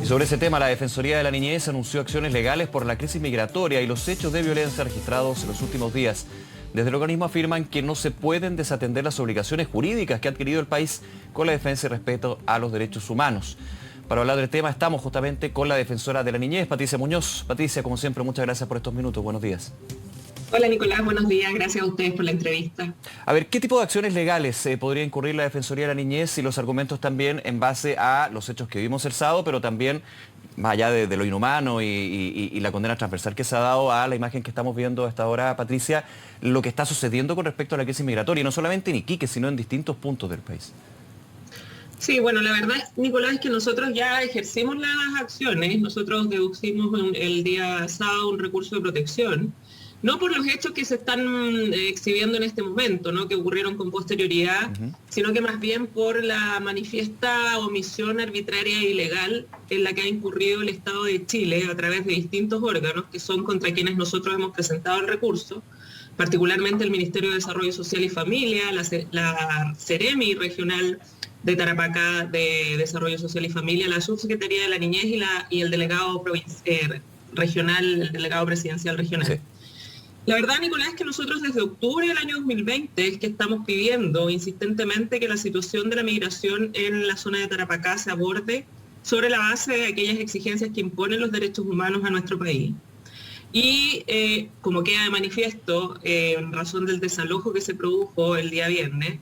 Sobre ese tema, la Defensoría de la Niñez anunció acciones legales por la crisis migratoria y los hechos de violencia registrados en los últimos días. Desde el organismo afirman que no se pueden desatender las obligaciones jurídicas que ha adquirido el país con la defensa y respeto a los derechos humanos. Para hablar del tema estamos justamente con la Defensora de la Niñez, Patricia Muñoz. Patricia, como siempre, muchas gracias por estos minutos. Buenos días. Hola Nicolás, buenos días. Gracias a ustedes por la entrevista. A ver, ¿qué tipo de acciones legales podría incurrir la Defensoría de la Niñez y los argumentos también en base a los hechos que vimos el sábado, pero también más allá de lo inhumano y la condena transversal que se ha dado a la imagen que estamos viendo hasta ahora, Patricia, lo que está sucediendo con respecto a la crisis migratoria, y no solamente en Iquique, sino en distintos puntos del país? Sí, bueno, la verdad, Nicolás, es que nosotros ya ejercimos las acciones. Nosotros deducimos el día sábado un recurso de protección, no por los hechos que se están exhibiendo en este momento, ¿no?, que ocurrieron con posterioridad, sino que más bien por la manifiesta omisión arbitraria e ilegal en la que ha incurrido el Estado de Chile a través de distintos órganos que son contra quienes nosotros hemos presentado el recurso, particularmente el Ministerio de Desarrollo Social y Familia, la Ceremi regional de Tarapacá de Desarrollo Social y Familia, la Subsecretaría de la Niñez y el delegado regional, el delegado presidencial regional. Sí. La verdad, Nicolás, es que nosotros desde octubre del año 2020 es que estamos pidiendo insistentemente que la situación de la migración en la zona de Tarapacá se aborde sobre la base de aquellas exigencias que imponen los derechos humanos a nuestro país. Y como queda de manifiesto, en razón del desalojo que se produjo el día viernes,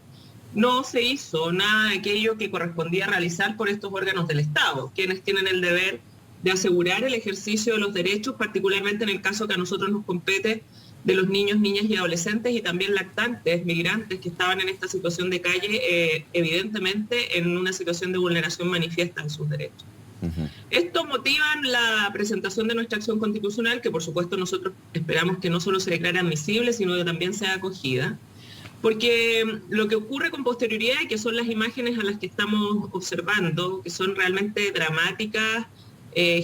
no se hizo nada de aquello que correspondía realizar por estos órganos del Estado, quienes tienen el deber de asegurar el ejercicio de los derechos, particularmente en el caso que a nosotros nos compete, de los niños, niñas y adolescentes y también lactantes, migrantes que estaban en esta situación de calle, evidentemente en una situación de vulneración manifiesta de sus derechos. Esto motiva la presentación de nuestra acción constitucional, que por supuesto nosotros esperamos que no solo se declare admisible, sino que también sea acogida, porque lo que ocurre con posterioridad, y que son las imágenes a las que estamos observando, que son realmente dramáticas,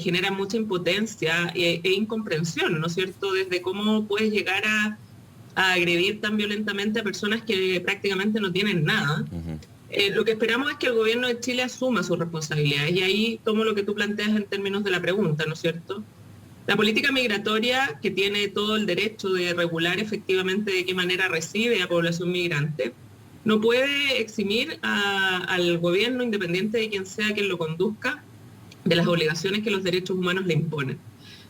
genera mucha impotencia e incomprensión, ¿no es cierto?, desde cómo puedes llegar a agredir tan violentamente a personas que prácticamente no tienen nada. Lo que esperamos es que el gobierno de Chile asuma sus responsabilidades, y ahí tomo lo que tú planteas en términos de la pregunta, ¿no es cierto? La política migratoria, que tiene todo el derecho de regular efectivamente de qué manera recibe a población migrante, no puede eximir al gobierno, independiente de quien sea quien lo conduzca, de las obligaciones que los derechos humanos le imponen.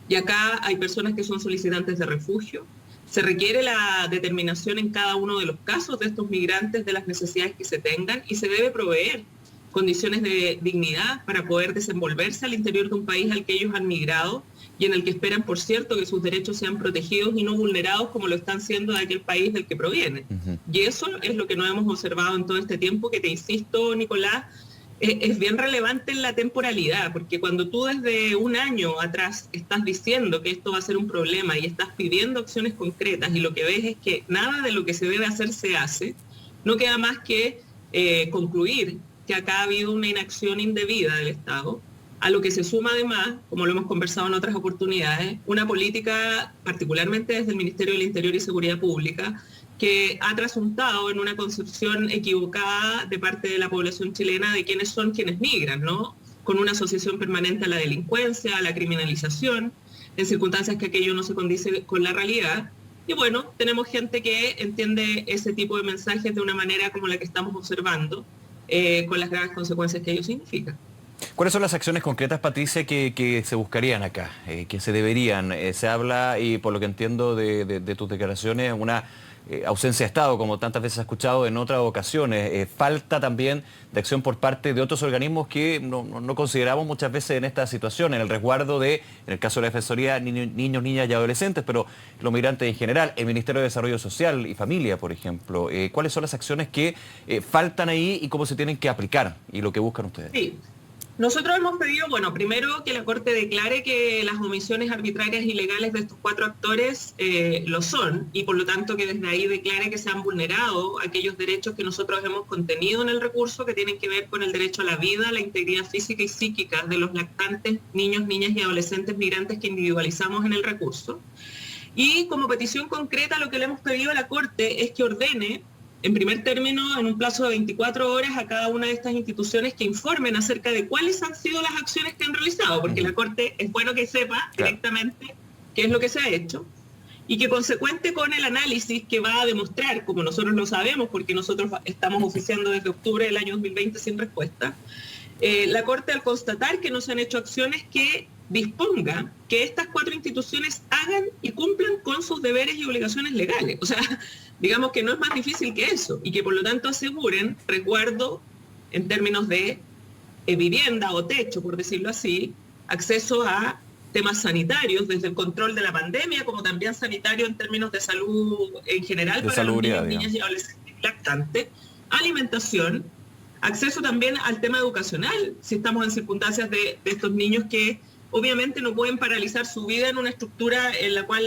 Y acá hay personas que son solicitantes de refugio. Se requiere la determinación en cada uno de los casos de estos migrantes de las necesidades que se tengan, y se debe proveer condiciones de dignidad para poder desenvolverse al interior de un país al que ellos han migrado y en el que esperan, por cierto, que sus derechos sean protegidos y no vulnerados como lo están siendo de aquel país del que provienen. Y eso es lo que no hemos observado en todo este tiempo, que te insisto, Nicolás, es bien relevante en la temporalidad, porque cuando tú desde un año atrás estás diciendo que esto va a ser un problema y estás pidiendo acciones concretas, y lo que ves es que nada de lo que se debe hacer se hace, no queda más que concluir que acá ha habido una inacción indebida del Estado, a lo que se suma además, como lo hemos conversado en otras oportunidades, una política, particularmente desde el Ministerio del Interior y Seguridad Pública, que ha trasuntado en una concepción equivocada de parte de la población chilena de quiénes son quienes migran, ¿no?, con una asociación permanente a la delincuencia, a la criminalización, en circunstancias que aquello no se condice con la realidad. Y bueno, tenemos gente que entiende ese tipo de mensajes de una manera como la que estamos observando, con las graves consecuencias que ello significa. ¿Cuáles son las acciones concretas, Patricia, que se buscarían acá, que se deberían? Se habla, y por lo que entiendo de tus declaraciones, una ausencia de Estado, como tantas veces he escuchado en otras ocasiones. Falta también de acción por parte de otros organismos que no consideramos muchas veces en esta situación, en el resguardo de, en el caso de la Defensoría, niños, niñas y adolescentes, pero los migrantes en general, el Ministerio de Desarrollo Social y Familia, por ejemplo. ¿Cuáles son las acciones que faltan ahí y cómo se tienen que aplicar y lo que buscan ustedes? Sí. Nosotros hemos pedido, bueno, primero que la Corte declare que las omisiones arbitrarias y ilegales de estos 4 actores lo son, y por lo tanto que desde ahí declare que se han vulnerado aquellos derechos que nosotros hemos contenido en el recurso, que tienen que ver con el derecho a la vida, la integridad física y psíquica de los lactantes, niños, niñas y adolescentes migrantes que individualizamos en el recurso. Y como petición concreta, lo que le hemos pedido a la Corte es que ordene en primer término, en un plazo de 24 horas a cada una de estas instituciones que informen acerca de cuáles han sido las acciones que han realizado, porque la Corte es bueno que sepa directamente qué es lo que se ha hecho, y que consecuente con el análisis que va a demostrar, como nosotros lo sabemos, porque nosotros estamos oficiando desde octubre del año 2020 sin respuesta, la Corte, al constatar que no se han hecho acciones, que disponga que estas 4 instituciones hagan y cumplan con sus deberes y obligaciones legales. O sea, digamos que no es más difícil que eso, y que por lo tanto aseguren resguardo en términos de vivienda o techo, por decirlo así, acceso a temas sanitarios, desde el control de la pandemia, como también sanitario en términos de salud en general para los niños, niñas y adolescentes lactantes, alimentación, acceso también al tema educacional, si estamos en circunstancias de estos niños que obviamente no pueden paralizar su vida en una estructura en la cual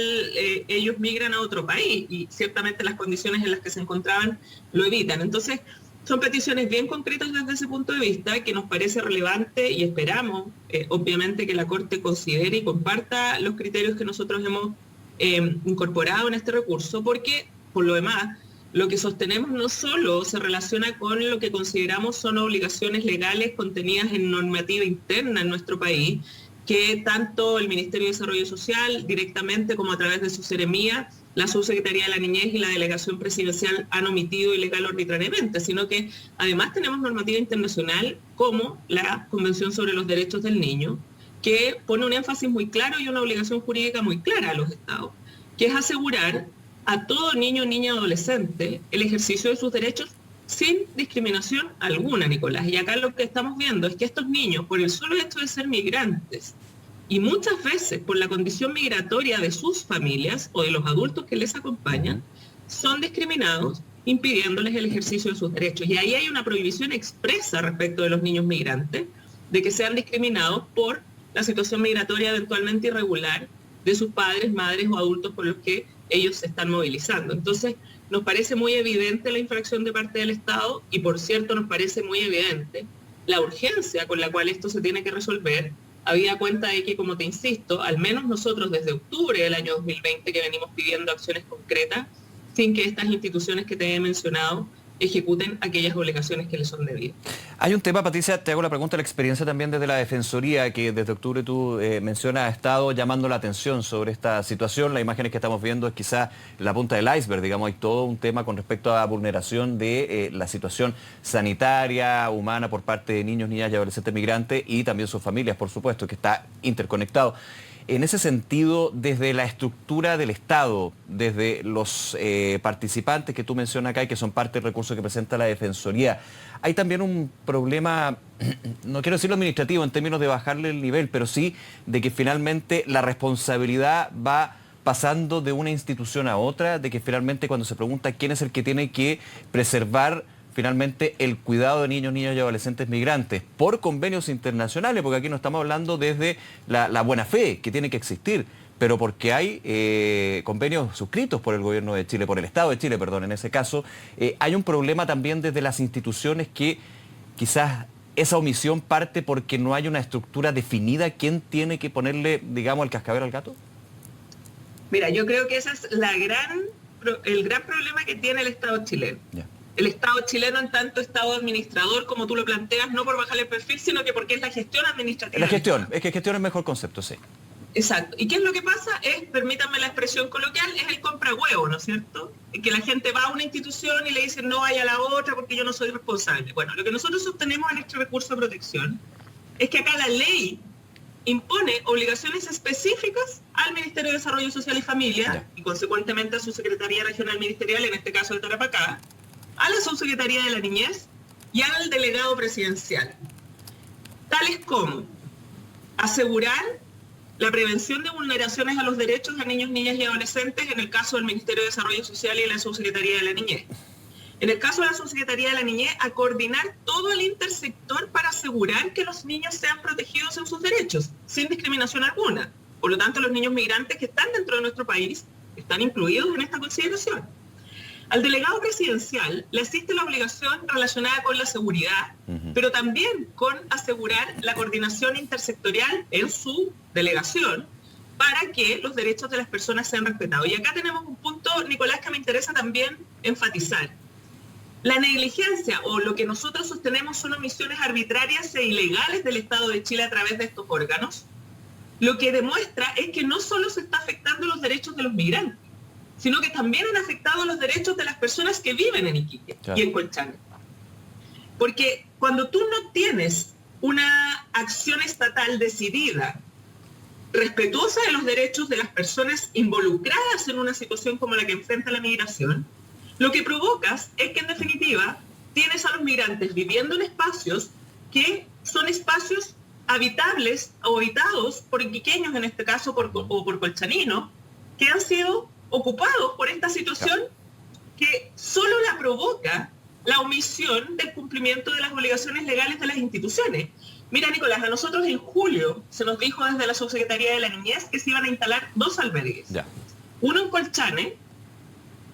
ellos migran a otro país, y ciertamente las condiciones en las que se encontraban lo evitan. Entonces, son peticiones bien concretas desde ese punto de vista, que nos parece relevante, y esperamos, obviamente, que la Corte considere y comparta los criterios que nosotros hemos incorporado en este recurso, porque, por lo demás, lo que sostenemos no solo se relaciona con lo que consideramos son obligaciones legales contenidas en normativa interna en nuestro país, que tanto el Ministerio de Desarrollo Social, directamente, como a través de su seremía, la Subsecretaría de la Niñez y la Delegación Presidencial han omitido ilegal o arbitrariamente, sino que además tenemos normativa internacional como la Convención sobre los Derechos del Niño, que pone un énfasis muy claro y una obligación jurídica muy clara a los Estados, que es asegurar a todo niño, niña, adolescente el ejercicio de sus derechos sin discriminación alguna, Nicolás. Y acá lo que estamos viendo es que estos niños, por el solo hecho de ser migrantes, y muchas veces por la condición migratoria de sus familias o de los adultos que les acompañan, son discriminados, impidiéndoles el ejercicio de sus derechos. Y ahí hay una prohibición expresa respecto de los niños migrantes, de que sean discriminados por la situación migratoria eventualmente irregular de sus padres, madres o adultos por los que ellos se están movilizando. Entonces, nos parece muy evidente la infracción de parte del Estado, y por cierto nos parece muy evidente la urgencia con la cual esto se tiene que resolver, habida cuenta de que, como te insisto, al menos nosotros desde octubre del año 2020 que venimos pidiendo acciones concretas, sin que estas instituciones que te he mencionado ejecuten aquellas obligaciones que les son debidas. Hay un tema, Patricia, te hago la pregunta, la experiencia también desde la Defensoría, que desde octubre tú mencionas, ha estado llamando la atención sobre esta situación. Las imágenes que estamos viendo es quizá la punta del iceberg, digamos, hay todo un tema con respecto a vulneración de la situación sanitaria, humana, por parte de niños, niñas y adolescentes migrantes, y también sus familias, por supuesto, que está interconectado. En ese sentido, desde la estructura del Estado, desde los participantes que tú mencionas acá y que son parte del recurso que presenta la Defensoría, hay también un problema, no quiero decirlo administrativo en términos de bajarle el nivel, pero sí de que finalmente la responsabilidad va pasando de una institución a otra, de que finalmente cuando se pregunta quién es el que tiene que preservar finalmente el cuidado de niños, niñas y adolescentes migrantes por convenios internacionales, porque aquí no estamos hablando desde la buena fe que tiene que existir, pero porque hay convenios suscritos por el gobierno de Chile, por el Estado de Chile, perdón, en ese caso, hay un problema también desde las instituciones que quizás esa omisión parte porque no hay una estructura definida quién tiene que ponerle, digamos, el cascabel al gato. Mira, yo creo que ese es el gran problema que tiene el Estado chileno. Yeah. El Estado chileno en tanto Estado administrador, como tú lo planteas, no por bajarle el perfil, sino que porque es la gestión administrativa. La gestión, es que gestión es el mejor concepto, sí. Exacto. ¿Y qué es lo que pasa? Permítanme la expresión coloquial, es el compra huevo, ¿no es cierto? Que la gente va a una institución y le dice no vaya a la otra porque yo no soy responsable. Bueno, lo que nosotros sostenemos en este recurso de protección es que acá la ley impone obligaciones específicas al Ministerio de Desarrollo Social y Familia y consecuentemente a su Secretaría Regional Ministerial, en este caso de Tarapacá, a la Subsecretaría de la Niñez y al Delegado Presidencial, tales como asegurar la prevención de vulneraciones a los derechos de niños, niñas y adolescentes en el caso del Ministerio de Desarrollo Social y de la Subsecretaría de la Niñez. En el caso de la Subsecretaría de la Niñez, a coordinar todo el intersector para asegurar que los niños sean protegidos en sus derechos, sin discriminación alguna. Por lo tanto, los niños migrantes que están dentro de nuestro país están incluidos en esta consideración. Al delegado presidencial le asiste la obligación relacionada con la seguridad, pero también con asegurar la coordinación intersectorial en su delegación para que los derechos de las personas sean respetados. Y acá tenemos un punto, Nicolás, que me interesa también enfatizar. La negligencia o lo que nosotros sostenemos son omisiones arbitrarias e ilegales del Estado de Chile a través de estos órganos, lo que demuestra es que no solo se está afectando los derechos de los migrantes, sino que también han afectado los derechos de las personas que viven en Iquique y en Colchane. Porque cuando tú no tienes una acción estatal decidida, respetuosa de los derechos de las personas involucradas en una situación como la que enfrenta la migración, lo que provocas es que en definitiva tienes a los migrantes viviendo en espacios que son espacios habitables o habitados por iquiqueños, en este caso o por colchaninos, que han sido ocupados por esta situación que solo la provoca la omisión del cumplimiento de las obligaciones legales de las instituciones. Mira, Nicolás, a nosotros en julio se nos dijo desde la Subsecretaría de la Niñez que se iban a instalar 2 albergues. Uno en Colchane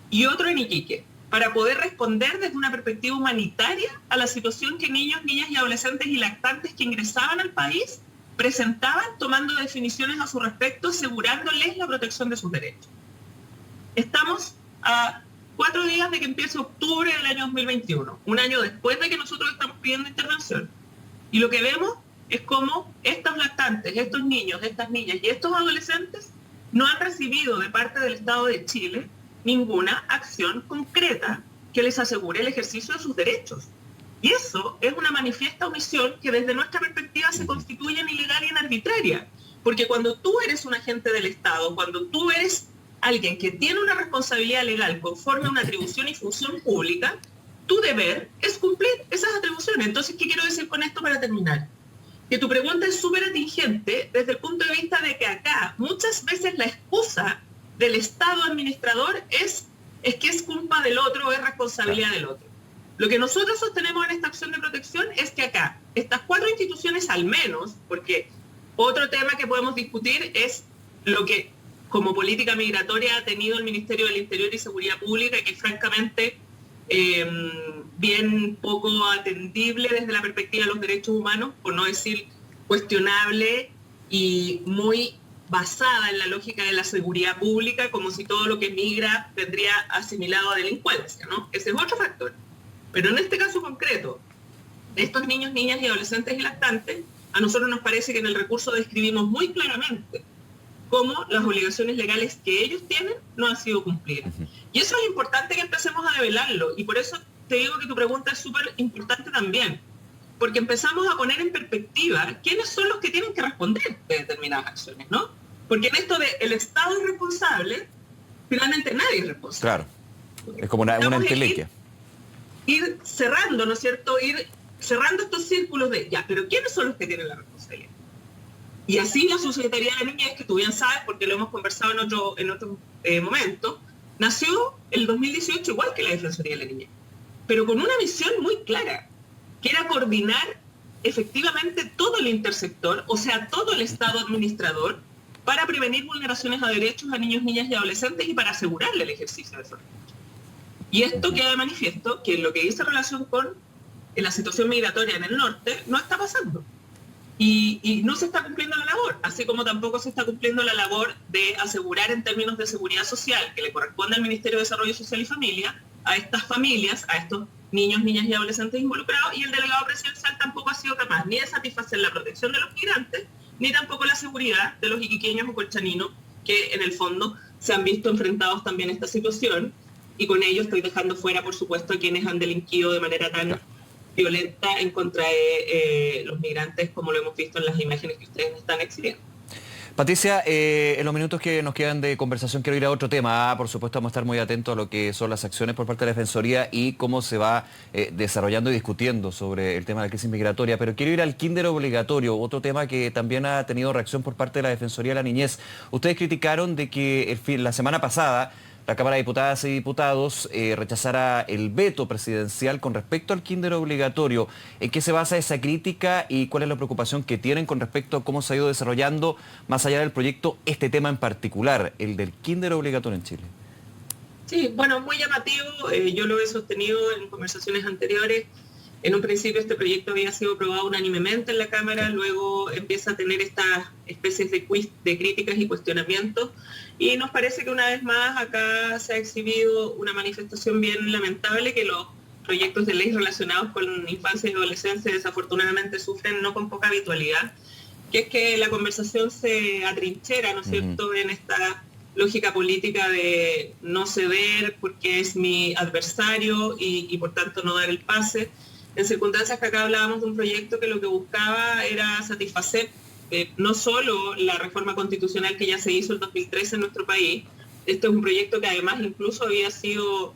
y otro en Iquique, para poder responder desde una perspectiva humanitaria a la situación que niños, niñas y adolescentes y lactantes que ingresaban al país presentaban, tomando definiciones a su respecto, asegurándoles la protección de sus derechos. Estamos a 4 días de que empiece octubre del año 2021, un año después de que nosotros estamos pidiendo intervención. Y lo que vemos es cómo estos lactantes, estos niños, estas niñas y estos adolescentes no han recibido de parte del Estado de Chile ninguna acción concreta que les asegure el ejercicio de sus derechos. Y eso es una manifiesta omisión que desde nuestra perspectiva se constituye en ilegal y en arbitraria. Porque cuando tú eres un agente del Estado, cuando tú eres alguien que tiene una responsabilidad legal conforme a una atribución y función pública, tu deber es cumplir esas atribuciones. Entonces, ¿qué quiero decir con esto para terminar? Que tu pregunta es súper atingente desde el punto de vista de que acá muchas veces la excusa del Estado administrador es que es culpa del otro o es responsabilidad del otro. Lo que nosotros sostenemos en esta acción de protección es que acá, estas 4 instituciones al menos, porque otro tema que podemos discutir es lo que como política migratoria ha tenido el Ministerio del Interior y Seguridad Pública, que francamente bien poco atendible desde la perspectiva de los derechos humanos, por no decir cuestionable y muy basada en la lógica de la seguridad pública, como si todo lo que migra vendría asimilado a delincuencia, ¿no? Ese es otro factor. Pero en este caso concreto, de estos niños, niñas y adolescentes y lactantes, a nosotros nos parece que en el recurso describimos muy claramente cómo las obligaciones legales que ellos tienen no han sido cumplidas. Y eso es importante que empecemos a develarlo, y por eso te digo que tu pregunta es súper importante también, porque empezamos a poner en perspectiva quiénes son los que tienen que responder de determinadas acciones, ¿no? Porque en esto de el Estado es responsable, finalmente nadie es responsable. Claro, es como una entelequia. Ir cerrando, ¿no es cierto? Ir cerrando estos círculos de, ya, pero ¿quiénes son los que tienen la responsabilidad? Y así la Subsecretaría de la Niñez, que tú bien sabes, porque lo hemos conversado en otro momento, nació el 2018 igual que la Defensoría de la Niñez, pero con una misión muy clara, que era coordinar efectivamente todo el intersector, o sea, todo el Estado administrador, para prevenir vulneraciones a derechos a niños, niñas y adolescentes y para asegurarle el ejercicio de esos derechos. Y esto queda de manifiesto que en lo que dice relación con la situación migratoria en el norte no está pasando. Y no se está cumpliendo la labor, así como tampoco se está cumpliendo la labor de asegurar en términos de seguridad social, que le corresponde al Ministerio de Desarrollo Social y Familia, a estas familias, a estos niños, niñas y adolescentes involucrados, y el delegado presidencial tampoco ha sido capaz ni de satisfacer la protección de los migrantes, ni tampoco la seguridad de los iquiqueños o colchaninos, que en el fondo se han visto enfrentados también a esta situación, y con ello estoy dejando fuera, por supuesto, a quienes han delinquido de manera tan violenta en contra de los migrantes, como lo hemos visto en las imágenes que ustedes están exhibiendo. Patricia, en los minutos que nos quedan de conversación quiero ir a otro tema. Por supuesto vamos a estar muy atentos a lo que son las acciones por parte de la Defensoría y cómo se va desarrollando y discutiendo sobre el tema de la crisis migratoria. Pero quiero ir al kinder obligatorio, otro tema que también ha tenido reacción por parte de la Defensoría de la Niñez. Ustedes criticaron de que la semana pasada la Cámara de Diputadas y Diputados rechazara el veto presidencial con respecto al kinder obligatorio. ¿En qué se basa esa crítica y cuál es la preocupación que tienen con respecto a cómo se ha ido desarrollando, más allá del proyecto, este tema en particular, el del kinder obligatorio en Chile? Sí, bueno, muy llamativo. Yo lo he sostenido en conversaciones anteriores. En un principio este proyecto había sido aprobado unánimemente en la Cámara, luego empieza a tener estas especies de críticas y cuestionamientos, y nos parece que una vez más acá se ha exhibido una manifestación bien lamentable, que los proyectos de ley relacionados con infancia y adolescencia desafortunadamente sufren no con poca habitualidad, que es que la conversación se atrinchera, ¿no es cierto?, en esta lógica política de no ceder porque es mi adversario y por tanto no dar el pase, en circunstancias que acá hablábamos de un proyecto que lo que buscaba era satisfacer no solo la reforma constitucional que ya se hizo en 2013 en nuestro país. Esto es un proyecto que además incluso había sido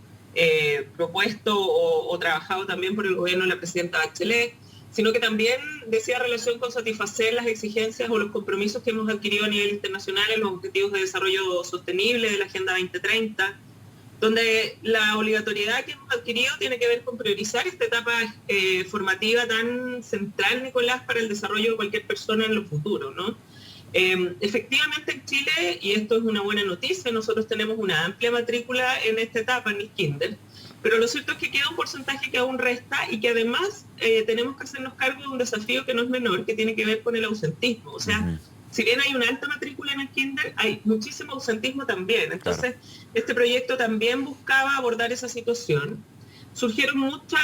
propuesto o trabajado también por el gobierno de la presidenta Bachelet, sino que también decía relación con satisfacer las exigencias o los compromisos que hemos adquirido a nivel internacional en los objetivos de desarrollo sostenible de la Agenda 2030, donde la obligatoriedad que hemos adquirido tiene que ver con priorizar esta etapa formativa tan central, Nicolás, para el desarrollo de cualquier persona en lo futuro, ¿no? Efectivamente en Chile, y esto es una buena noticia, nosotros tenemos una amplia matrícula en esta etapa, en el kinder, pero lo cierto es que queda un porcentaje que aún resta y que además tenemos que hacernos cargo de un desafío que no es menor, que tiene que ver con el ausentismo. O sea, si bien hay una alta matrícula en el kinder, hay muchísimo ausentismo también. Entonces, este proyecto también buscaba abordar esa situación. Surgieron muchas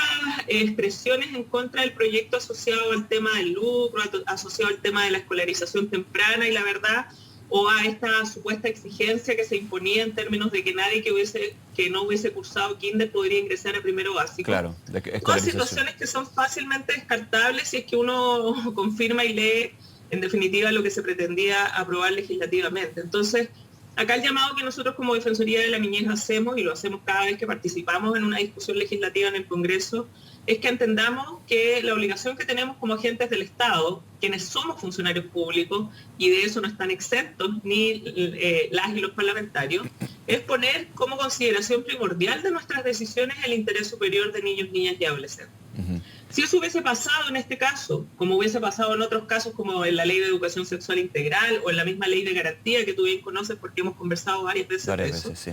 expresiones en contra del proyecto asociado al tema del lucro, asociado al tema de la escolarización temprana y la verdad, o a esta supuesta exigencia que se imponía en términos de que nadie que no hubiese cursado kinder podría ingresar a primero básico. Claro, todas situaciones que son fácilmente descartables si es que uno confirma y lee en definitiva lo que se pretendía aprobar legislativamente. Entonces, acá el llamado que nosotros como Defensoría de la Niñez hacemos, y lo hacemos cada vez que participamos en una discusión legislativa en el Congreso, es que entendamos que la obligación que tenemos como agentes del Estado, quienes somos funcionarios públicos, y de eso no están exentos ni las y los parlamentarios, es poner como consideración primordial de nuestras decisiones el interés superior de niños, niñas y adolescentes. Si eso hubiese pasado en este caso, como hubiese pasado en otros casos como en la Ley de Educación Sexual Integral o en la misma Ley de Garantía que tú bien conoces porque hemos conversado varias veces de eso, sí.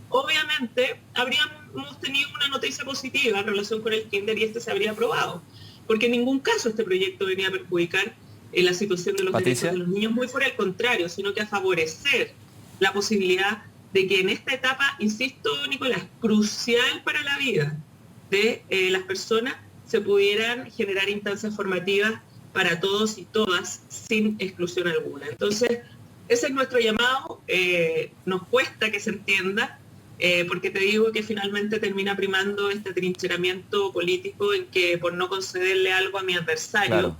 Obviamente habríamos tenido una noticia positiva en relación con el kinder y este se habría aprobado, porque en ningún caso este proyecto venía a perjudicar la situación de los derechos de los niños, muy por el contrario, sino que a favorecer la posibilidad de que en esta etapa, insisto, Nicolás, crucial para la vida de las personas, se pudieran generar instancias formativas para todos y todas sin exclusión alguna. Entonces, ese es nuestro llamado, nos cuesta que se entienda, porque te digo que finalmente termina primando este atrincheramiento político en que por no concederle algo a mi adversario,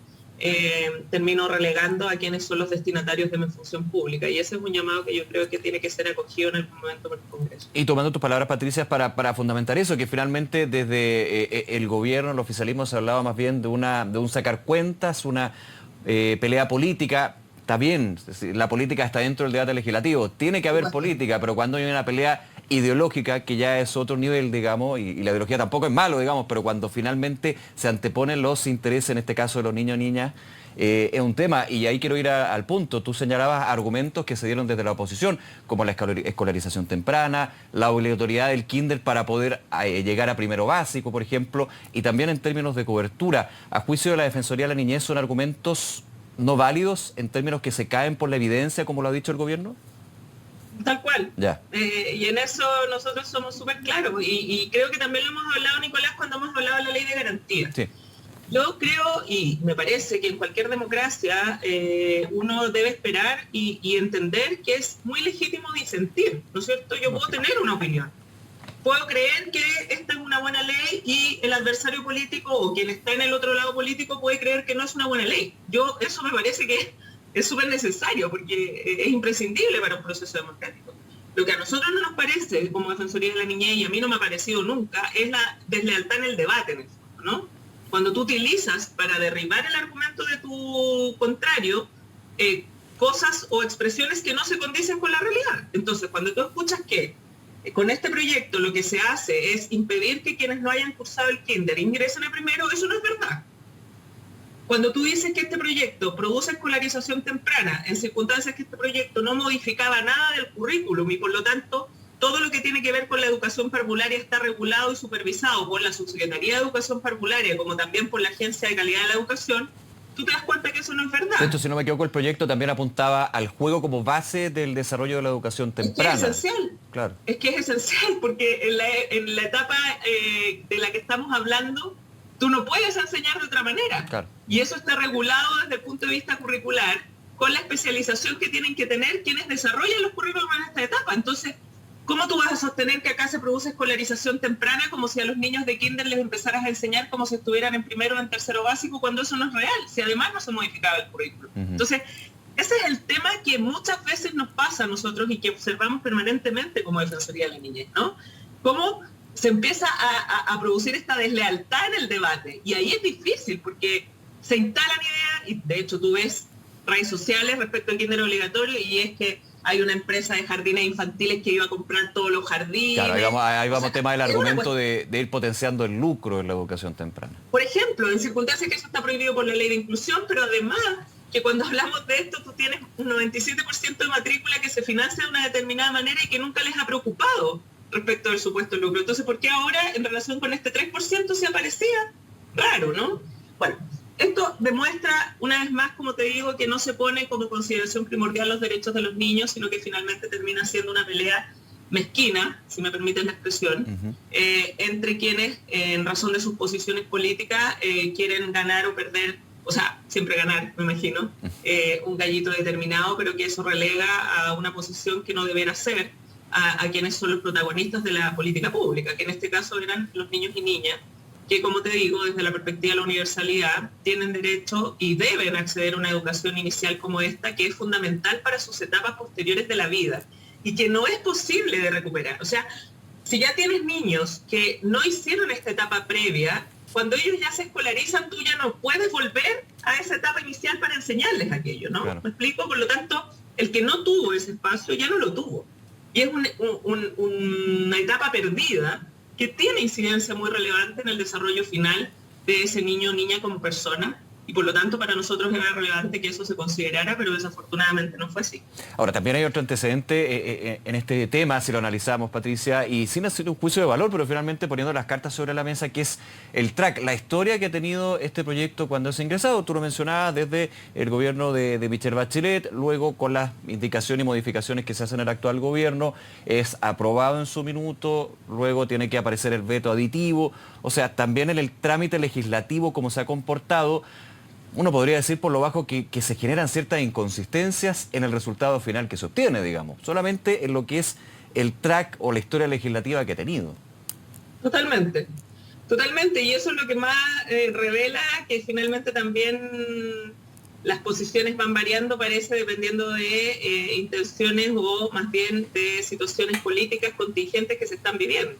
termino relegando a quienes son los destinatarios de mi función pública. Y ese es un llamado que yo creo que tiene que ser acogido en algún momento por el Congreso. Y tomando tus palabras, Patricia, para fundamentar eso, que finalmente desde el gobierno, el oficialismo, se hablaba más bien de un sacar cuentas, una pelea política. Está bien, la política está dentro del debate legislativo, tiene que haber política, pero cuando hay una pelea ideológica, que ya es otro nivel, digamos, y la ideología tampoco es malo, digamos, pero cuando finalmente se anteponen los intereses, en este caso de los niños y niñas, es un tema, y ahí quiero ir al punto. Tú señalabas argumentos que se dieron desde la oposición, como la escolarización temprana, la obligatoriedad del kinder para poder llegar a primero básico, por ejemplo, y también en términos de cobertura. A juicio de la Defensoría de la Niñez, ¿son argumentos no válidos en términos que se caen por la evidencia, como lo ha dicho el gobierno? Tal cual. Ya. Y en eso nosotros somos súper claros. Y creo que también lo hemos hablado, Nicolás, cuando hemos hablado de la ley de garantía. Sí. Yo creo, y me parece que en cualquier democracia uno debe esperar y entender que es muy legítimo disentir, ¿no es cierto? Yo puedo tener una opinión. Puedo creer que esta es una buena ley y el adversario político o quien está en el otro lado político puede creer que no es una buena ley. Eso me parece que es súper necesario porque es imprescindible para un proceso democrático. Lo que a nosotros no nos parece como Defensoría de la Niñez, y a mí no me ha parecido nunca, es la deslealtad en el debate, en el fondo, ¿no? Cuando tú utilizas para derribar el argumento de tu contrario cosas o expresiones que no se condicen con la realidad. Entonces, cuando tú escuchas que con este proyecto lo que se hace es impedir que quienes no hayan cursado el kinder ingresen a primero, eso no es verdad. Cuando tú dices que este proyecto produce escolarización temprana, en circunstancias que este proyecto no modificaba nada del currículum y por lo tanto todo lo que tiene que ver con la educación parvularia está regulado y supervisado por la Subsecretaría de Educación Parvularia, como también por la Agencia de Calidad de la Educación, tú te das cuenta que eso no es verdad. De hecho, si no me equivoco, el proyecto también apuntaba al juego como base del desarrollo de la educación temprana. Es que es esencial. Claro. Es que es esencial, porque en la etapa de la que estamos hablando, tú no puedes enseñar de otra manera. Claro. Y eso está regulado desde el punto de vista curricular, con la especialización que tienen que tener quienes desarrollan los currículos en esta etapa. Entonces, ¿cómo tú vas a sostener que acá se produce escolarización temprana como si a los niños de kinder les empezaras a enseñar como si estuvieran en primero o en tercero básico, cuando eso no es real? Si además no se modificaba el currículo. Entonces, ese es el tema que muchas veces nos pasa a nosotros y que observamos permanentemente como Defensoría de la Niñez, ¿no? Cómo se empieza a producir esta deslealtad en el debate. Y ahí es difícil porque se instalan ideas, y de hecho tú ves redes sociales respecto al kinder obligatorio, y es que hay una empresa de jardines infantiles que iba a comprar todos los jardines. Claro, ahí vamos tema del argumento de ir potenciando el lucro en la educación temprana. Por ejemplo, en circunstancias que eso está prohibido por la ley de inclusión, pero además que cuando hablamos de esto tú tienes un 97% de matrícula que se financia de una determinada manera y que nunca les ha preocupado respecto del supuesto lucro. Entonces, ¿por qué ahora en relación con este 3% se aparecía? Raro, ¿no? Bueno, esto demuestra una vez más, como te digo, que no se pone como consideración primordial los derechos de los niños, sino que finalmente termina siendo una pelea mezquina, si me permiten la expresión, entre quienes, en razón de sus posiciones políticas, quieren ganar o perder, o sea, siempre ganar, me imagino, un gallito determinado, pero que eso relega a una posición que no deberá ser a quienes son los protagonistas de la política pública, que en este caso eran los niños y niñas, que, como te digo, desde la perspectiva de la universalidad, tienen derecho y deben acceder a una educación inicial como esta, que es fundamental para sus etapas posteriores de la vida y que no es posible de recuperar. O sea, si ya tienes niños que no hicieron esta etapa previa, cuando ellos ya se escolarizan, tú ya no puedes volver a esa etapa inicial para enseñarles aquello, ¿no? Claro. ¿Me explico? Por lo tanto, el que no tuvo ese espacio ya no lo tuvo. Y es una etapa perdida que tiene incidencia muy relevante en el desarrollo final de ese niño o niña como persona, y por lo tanto para nosotros era relevante que eso se considerara, pero desafortunadamente no fue así. Ahora, también hay otro antecedente en este tema, si lo analizamos, Patricia, y sin hacer un juicio de valor, pero finalmente poniendo las cartas sobre la mesa, que es el track, la historia que ha tenido este proyecto cuando es ingresado. Tú lo mencionabas desde el gobierno de Michelle Bachelet, luego con las indicaciones y modificaciones que se hacen en el actual gobierno, es aprobado en su minuto, luego tiene que aparecer el veto aditivo, o sea, también en el trámite legislativo, como se ha comportado, uno podría decir por lo bajo que se generan ciertas inconsistencias en el resultado final que se obtiene, digamos, solamente en lo que es el track o la historia legislativa que ha tenido. Totalmente, totalmente, y eso es lo que más revela que finalmente también las posiciones van variando, parece, dependiendo de intenciones o más bien de situaciones políticas contingentes que se están viviendo.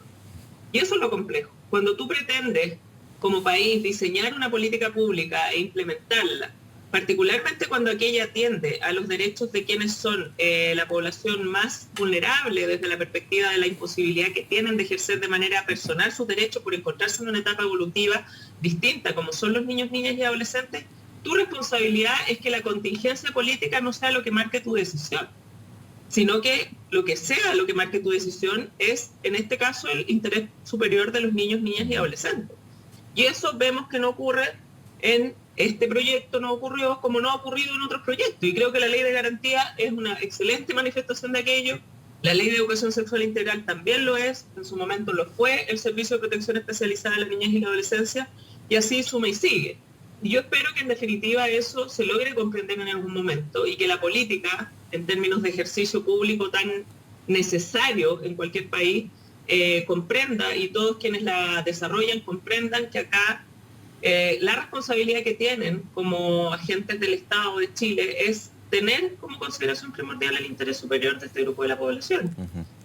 Y eso es lo complejo. Cuando tú pretendes como país diseñar una política pública e implementarla, particularmente cuando aquella atiende a los derechos de quienes son la población más vulnerable desde la perspectiva de la imposibilidad que tienen de ejercer de manera personal sus derechos por encontrarse en una etapa evolutiva distinta, como son los niños, niñas y adolescentes, tu responsabilidad es que la contingencia política no sea lo que marque tu decisión, sino que lo que sea lo que marque tu decisión es, en este caso, el interés superior de los niños, niñas y adolescentes. Y eso vemos que no ocurre en este proyecto, no ocurrió como no ha ocurrido en otros proyectos. Y creo que la ley de garantía es una excelente manifestación de aquello. La ley de educación sexual integral también lo es, en su momento lo fue, el Servicio de Protección Especializada de la Niñez y la Adolescencia, y así suma y sigue. Y yo espero que en definitiva eso se logre comprender en algún momento y que la política, en términos de ejercicio público tan necesario en cualquier país, comprenda, y todos quienes la desarrollan comprendan que acá la responsabilidad que tienen como agentes del Estado de Chile es tener como consideración primordial el interés superior de este grupo de la población.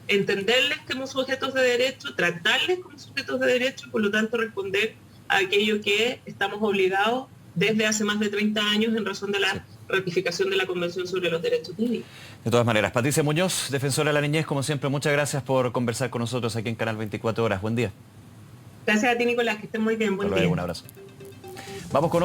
Entenderles como sujetos de derecho, tratarles como sujetos de derecho y por lo tanto responder a aquello que estamos obligados desde hace más de 30 años en razón de la ratificación de la Convención sobre los Derechos Niños. De todas maneras, Patricia Muñoz, defensora de la niñez, como siempre, muchas gracias por conversar con nosotros aquí en Canal 24 Horas. Buen día. Gracias a ti, Nicolás, que estés muy bien. Buen día. Un abrazo. Vamos con